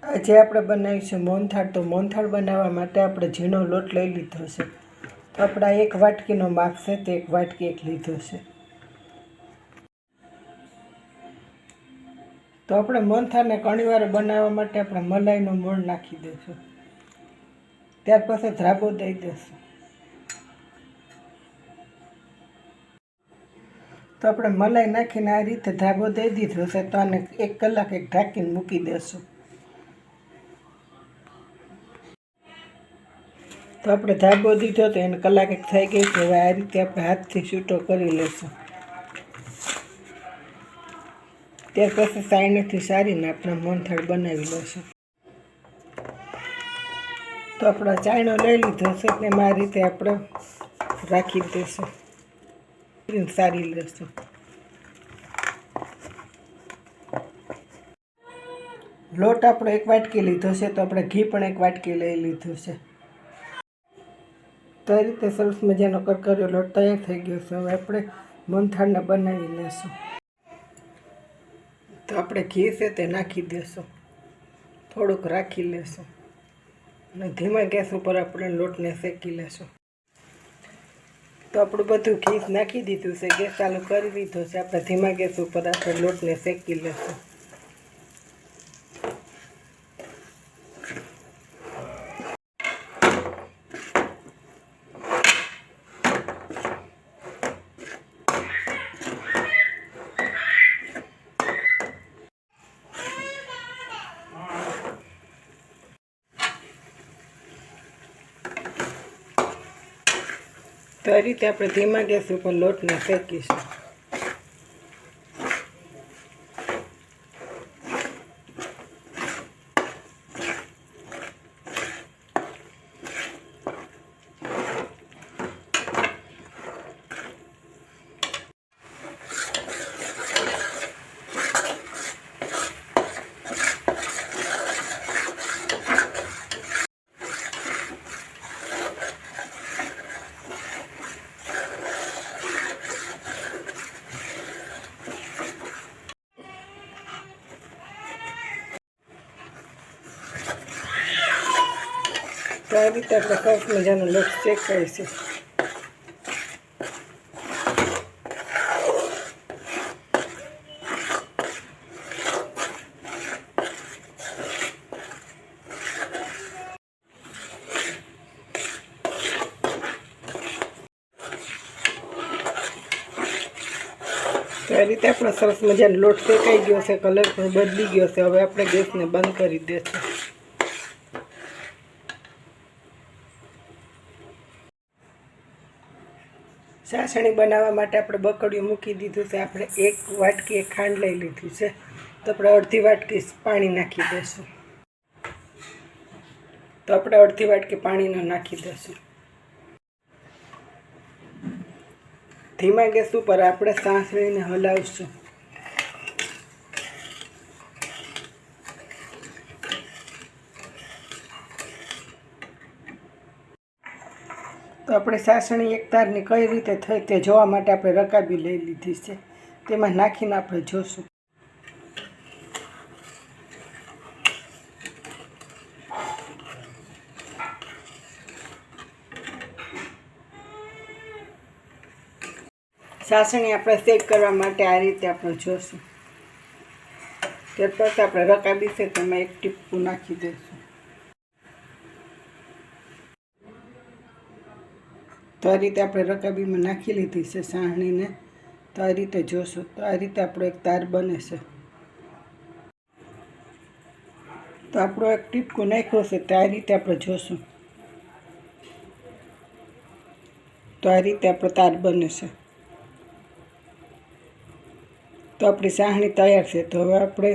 આજે આપણે બનાવીશું મોહનથાળ. તો મોહનથાળ બનાવવા માટે આપણે ઝીણો લોટ લઈ લીધો છે. તો આપણા 1 વાટકીનો માપ છે, તો 1 વાટકી લીધો છે. તો આપણે મોહનથાળને ઘણીવાર બનાવવા માટે આપણે મલાઈનો મોણ નાખી દઈશું. ત્યાર પછી ધાબો દઈ દઈશું. તો આપણે મલાઈ નાખીને આ રીતે ધાબો દઈ દીધો છે. તો આને 1 કલાક ઢાંકીને મૂકી દઈશું. તો આપણે ધાબો દીધો તો એને કલાક થઈ ગઈ છે. હવે આ રીતે આપણે હાથથી છૂટો કરી લઈશું. ત્યાર પછી સાયણીથી સારીને આપણે મોહનથાળ બનાવી લઈશું. તો આપણો ચાયણો લઈ લીધો છે, તેમાં આ રીતે આપણે રાખી દઈશું. સારી લઈશું. લોટ આપણે 1 વાટકી લીધો છે, તો આપણે ઘી પણ 1 વાટકી લઈ લીધું છે. તો આ રીતે સરસ મજાનો કરકર્યો લોટ તૈયાર થઈ ગયો છે. હવે આપણે મોહનથાળને બનાવી લઈશું. તો આપણે ઘી છે તે નાખી દઈશું. થોડુંક રાખી લેશું અને ધીમા ગેસ ઉપર આપણે લોટને શેકી લેશું. તો આપણું બધું ઘી નાખી દીધું છે. ગેસ ચાલુ કરી દીધો છે. આપણે ધીમા ગેસ ઉપર આપણે લોટને શેકી લેશું. તો આ રીતે આપણે ધીમા ગેસ ઉપર લોટને શેકીશું. તો આ રીતે આપણે સરસ મજાનો લોટ શેકાય છે. તો આ રીતે આપણો સરસ મજાનો લોટ શેકાઈ ગયો છે. કલર પણ બદલી ગયો છે. હવે આપણે ગેસને બંધ કરી દઈશું. ચાસણી બનાવવા માટે આપણે બકડિયું મૂકી દીધું છે. આપણે 1 વાટકી ખાંડ લઈ લીધી છે. તો આપણે અડધી વાટકી પાણી નાખી દઈશું. તો આપણે અડધી વાટકી પાણીને નાખી દઈશું. ધીમા ગેસ ઉપર આપણે ચાસણીને હલાવીશું. તો આપણે ચાસણી એક તારની કઈ રીતે થઈ તે જોવા માટે આપણે રકાબી લઈ લીધી છે. તેમાં નાખીને આપણે જોશું. ચાસણી આપણે શેક કરવા માટે આ રીતે આપણે જોશું. ત્યાર પછી આપણે રકાબી છે તેમાં 1 ટીપું નાખી દઈશું. તો આ રીતે આપણે રકાબીમાં નાખી લીધી છે ચાસણીને. તો આ રીતે જોશું. તો આ રીતે આપણો એક તાર બને છે. તો આપણો 1 ટીપકું નાખ્યો છે. તો આ રીતે આપણે જોશું. તો આ રીતે આપણો તાર બને છે. તો આપણી ચાસણી તૈયાર છે. તો હવે આપણે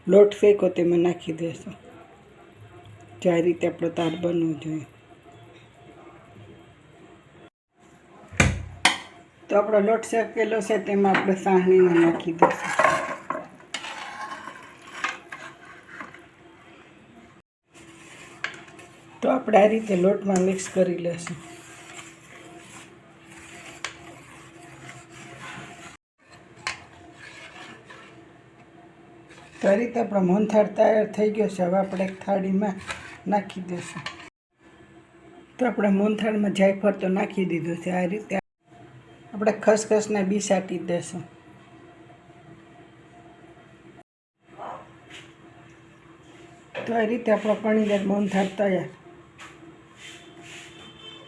લોટ શેકો તેમાં નાખી દઈશું. તો આ રીતે આપણો તાર બનવો જોઈએ. તો આપણો લોટ શેકેલો છે તેમાં આપણે ચાસણીને નાખી દઈશું. તો આપણે આ રીતે લોટમાં મિક્સ કરી લઈશું. તો આ રીતે આપણો મોહનથાળ તૈયાર થઈ ગયો છે. હવે આપણે એક થાળીમાં નાખી દઈશું. તો આપણે મોહનથાળમાં જાયફળ તો નાખી દીધું છે. આ રીતે આપણે ખસખસના બી સાટી દઈશું. તો આ રીતે આપણો પણીદાર મોહનથાળ તૈયાર.